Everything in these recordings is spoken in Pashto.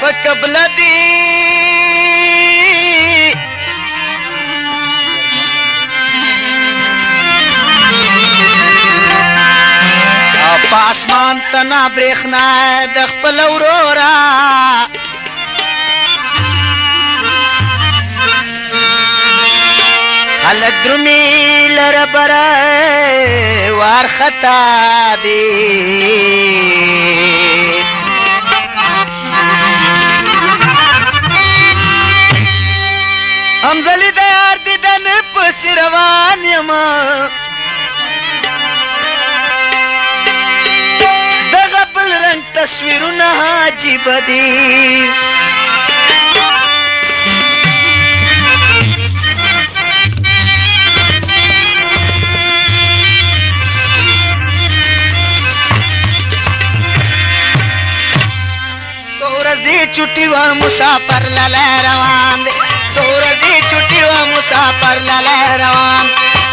فقبل دی پاسمان تنا برېښنا د خپل ورورا خلک درومي لره بره وارخطا دي همزلي د یار دیدن پسې روان یم دغه بل رنګ تصویرونه عجیبه دي چٹی و مسافر للے روان دے سورجی چٹی و مسافر للے روان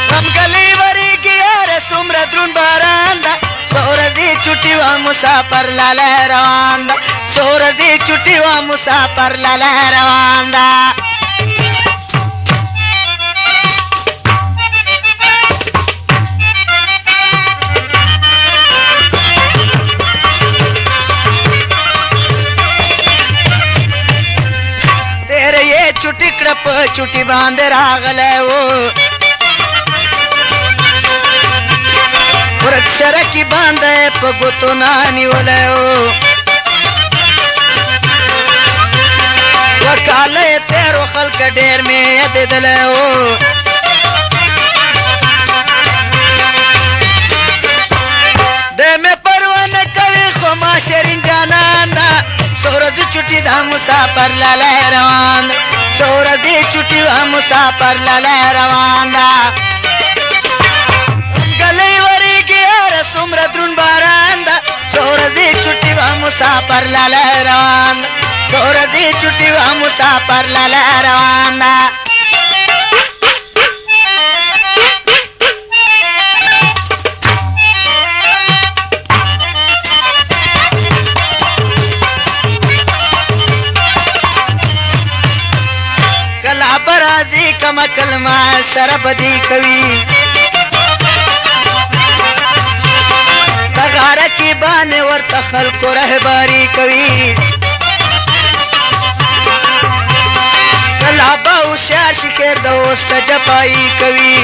غم گلی وری گیار سمر درون باران دا سورجی چٹی و مسافر للے روان دا سورجی چٹی و مسافر للے روان دا چٹی کڑپ چٹی باندھ راغلے وہ ورک شرکی باندھے پگوتو نانی ولے وہ وکالے تیرو خلق ڈیر میں ید دلے وہ دے میں پروان کئی خما شرین جانانا سورج چٹی دا مسافر للے روان سورجی چٹی و مسافر للے روان دا گلی وری گیار سمر درون باران دا سورجی چٹی و مسافر للے روان دا سورجی چٹی و مسافر للے روان دا برازی کما کلمہ سر بدی کوي تغاره کی باندې ورته خلکو رهباری کوي کلا به هوښیار شکر د اوسته جفایي کوي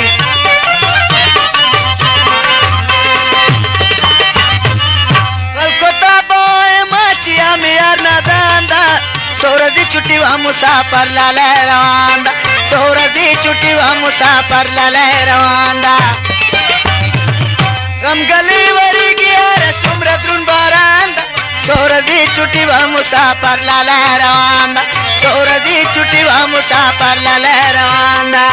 خلکو ته به وایم چې امیار نادان ده سورجی چٹی و مسافر للے روان دا سورجی چٹی و مسافر للے روان دا غم گلی وری گیار سمر درون باران دا سورجی چٹی و مسافر للے روان دا سورجی چٹی و مسافر للے روان دا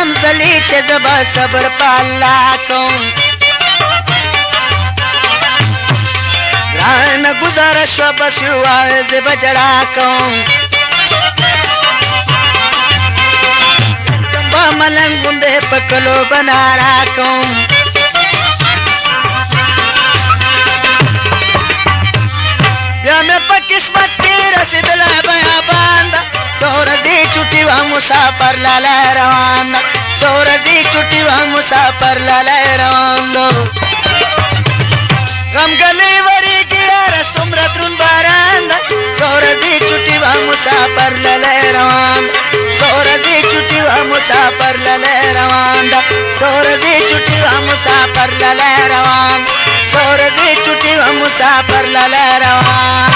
همزلی چه زبا صبر پالا کن ران گزارش و بسیواز بجڑا کن با ملنگ گندے پکلو بنارا کن بیا میں پا قسمت کی رسیدل بیابان دا سورجی چٹی و مسافر للے روان دا سورجی چٹی و مسافر للے روان دا غم گلی وری گیار سمر درون باران دا سورجی چٹی و مسافر للے روان دا سورجی چٹی و مسافر للے روان دا سورجی چٹی و مسافر للے روان سورجی چٹی و مسافر للے روان